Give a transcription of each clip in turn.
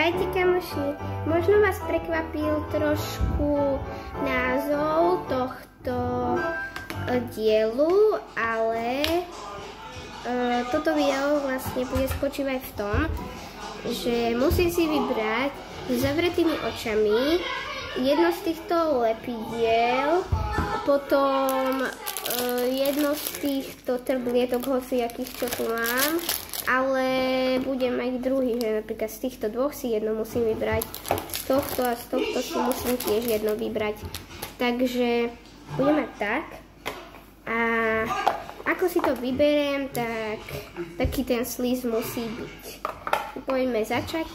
Ahojte kamoši, možno vás prekvapil trošku názov tohto dielu, ale toto video vlastne bude spočívať v tom, že musím si vybrať s zavretými očami jedno z týchto lepidiel, potom jedno z týchto trblietok hociakých, čo tu mám, ale budem mať druhý, že napríklad z týchto dvoch si jedno musím vybrať, z tohto a z tohto si musím tiež jedno vybrať. Takže budeme tak. A ako si to vyberiem, tak taký ten slíz musí byť. Poďme začať.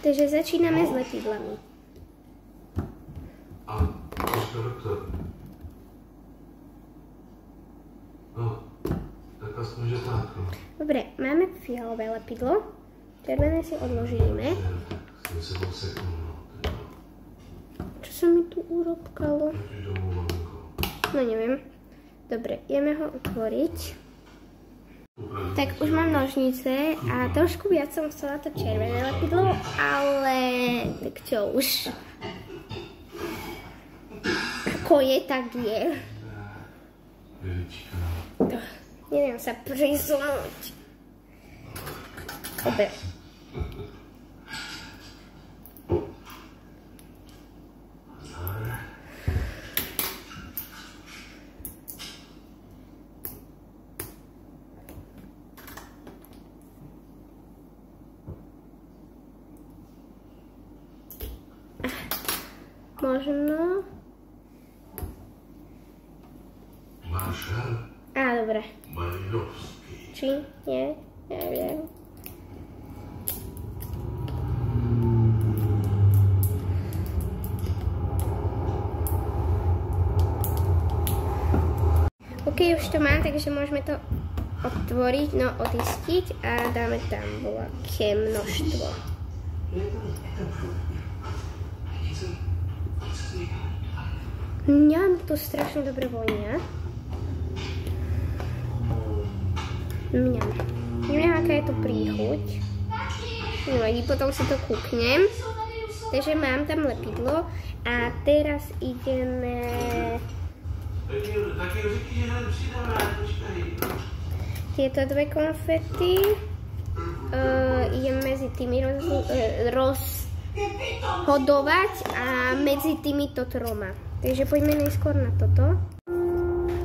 Takže začíname s lepidlami. Dobre, máme fialové lepidlo. Červené si odložíme. Čo sa mi tu urobkalo? No neviem. Dobre, ideme ho otvoriť. Tak už mám nožnice a trošku viac som chcela to červené lepidlo, ale tak čo už. Ako je, tak je. Neviem sa prisunúť. Dobre. Možno. Dobre. Či? Nie? Neviem. OK, už to mám, takže môžeme to otvoriť, no otistiť a dáme tam voľaké množstvo. Mňam to strašne dobre vonia. Mňam. Neviem, aká je to príchuť. Nevadí, potom si to kúknem. Takže mám tam lepidlo a teraz ideme... Tieto dve konfety. Idem medzi tými rozhodovať a medzi týmito troma. Takže poďme najskôr na toto.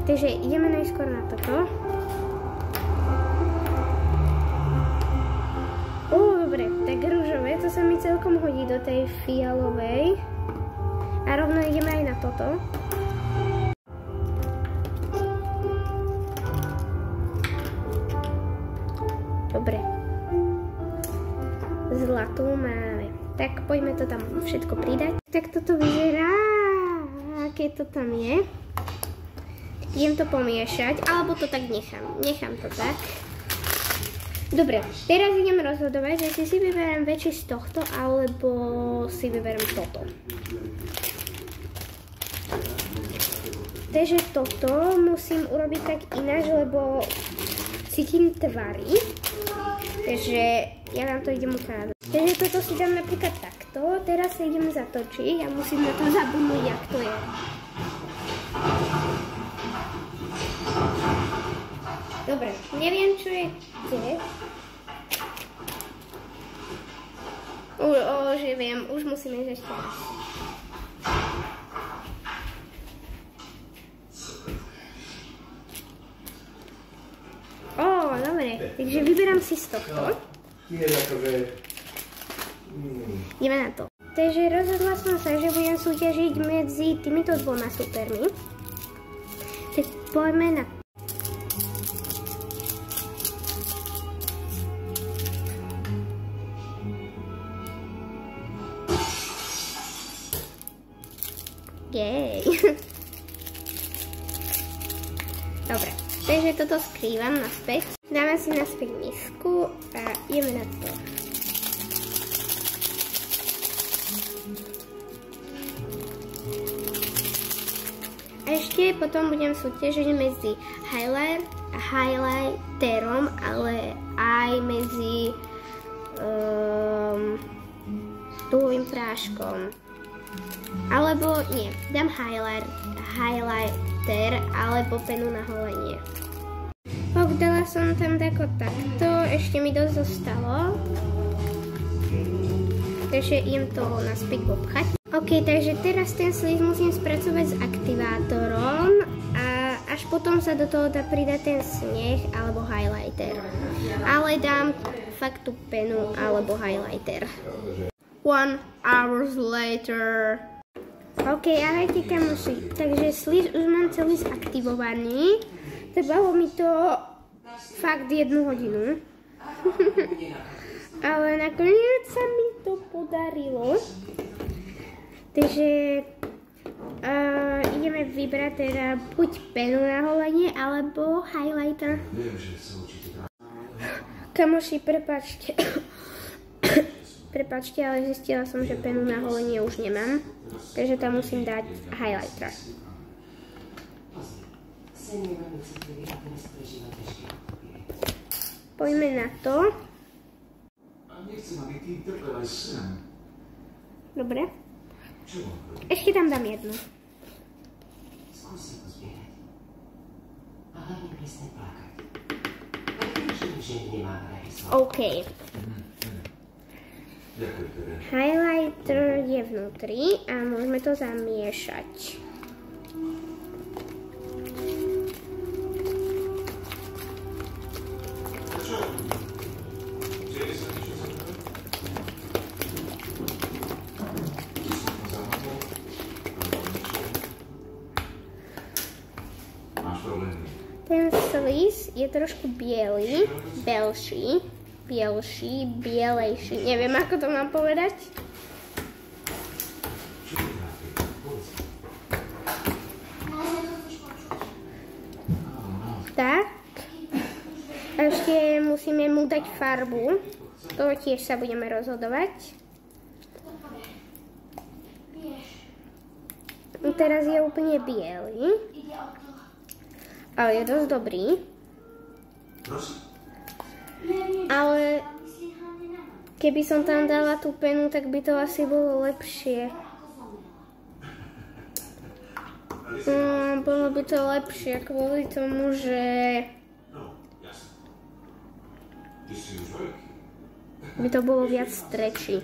Takže ideme najskôr na toto. Dobre, tak ružové, to sa mi celkom hodí do tej fialovej. A rovno ideme aj na toto. Dobre. Zlatú máme. Tak poďme to tam všetko pridať. Tak toto vyzerá, aké to tam je. Idem to pomiešať, alebo to tak nechám. Nechám to tak. Dobre, teraz idem rozhodovať, že si vyberiem väčší z tohto, alebo si vyberiem toto. Takže toto musím urobiť tak ináč, lebo cítim tvary. Takže ja vám to idem ukázať. Takže toto si dám napríklad takto, teraz sa idem zatočiť a musím na to zabudnúť, jak to je. Dobre, neviem, čo je kde. Že viem, už musíme ísť ešte raz. Dobre, takže vyberám si z tohto. Ideme na to. Takže rozhodla som sa, že budem súťažiť medzi týmito dvoma supermi. Tak poďme na to. Jej. Dobre, takže toto skrývam naspäť. Dáme si naspäť misku a ideme na to. A ešte potom budem súťažiť medzi highlighterom, ale aj medzi tuhým práškom. Alebo nie, dám highlighter alebo penu na holenie. Dala som tam takto, ešte mi dosť zostalo. Takže idem to naspäť popchať. OK, takže teraz ten slíz musím spracovať s aktivátorom a až potom sa do toho dá pridať ten sneh alebo highlighter. Ale dám fakt tú penu alebo highlighter. 1 hour later. OK, ahojte kamoši. Takže slíz už mám celý zaktivovaný. Trvalo mi to fakt 1 hodinu. Ale nakoniec sa mi to podarilo. Takže ideme vybrať teda buď penu na holenie alebo highlighter. Kamoši, prepáčte. Prepáčte, ale zistila som, že penu na holenie už nemám. Takže tam musím dať highlighter. Poďme na to. Dobre. Ešte tam dám jednu. OK. Highlighter je vnútri a môžeme to zamiešať. Ten slíz je trošku bielý, bielejší, neviem ako to mám povedať. Tak. A ešte musíme mu dať farbu, to tiež sa budeme rozhodovať. Teraz je úplne biely. Ale je dosť dobrý. Ale keby som tam dala tú penu, tak by to asi bolo lepšie. Bolo by to lepšie kvôli tomu, že by to bolo viac stretchy.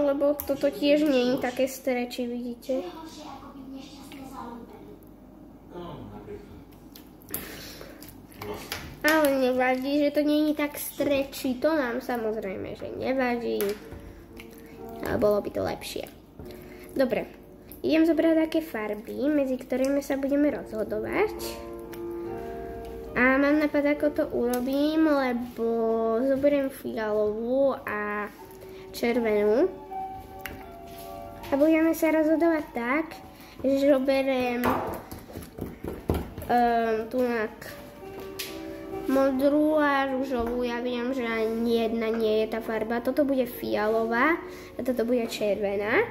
Lebo toto tiež nie je také stretchy, vidíte? Ale nevadí, že to nie je tak stretchy, to nám samozrejme, že nevadí. Ale bolo by to lepšie. Dobre, idem zobrať také farby, medzi ktorými sa budeme rozhodovať. A mám nápad, ako to urobím, lebo zoberiem fialovú a červenú. A budeme sa rozhodovať tak, že zoberiem modrú a ružovú. Ja viem, že ani jedna nie je tá farba. Toto bude fialová a toto bude červená.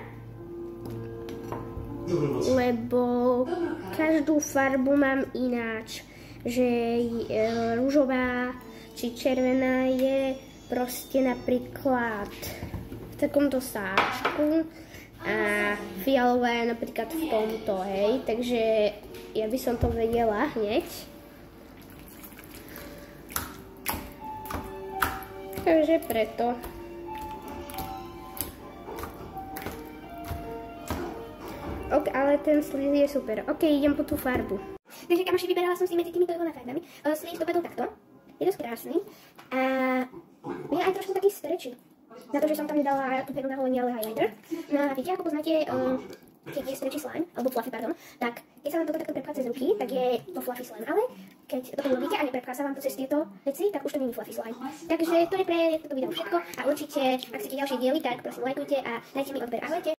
Lebo každú farbu mám ináč. Že ružová či červená je proste napríklad v takomto sáčku a fialová je napríklad v tomto, hej. Takže ja by som to vedela hneď. Takže preto. Ok, ale ten slíz je super. Ok, idem po tú farbu. Takže kamoši, vyberala som si medzi týmito dvoma farbami. Slíz dopadol takto. Je dosť krásny. A je aj trošku taký stretchy. Na to, že som tam nedala tú penu na holenie, ale highlighter. No a viete, ako poznáte, keď je stretchy slime, alebo fluffy, pardon, tak keď sa vám toto takto prepchá cez ruky, tak je to fluffy slime. Ale keď toto robíte a neprepchá sa vám to cez tieto veci, tak už to nie je fluffy slime. Takže to je pre toto video všetko a určite, ak chcete ďalšie diely, tak prosím lajkujte a dajte mi odber. Ahojte!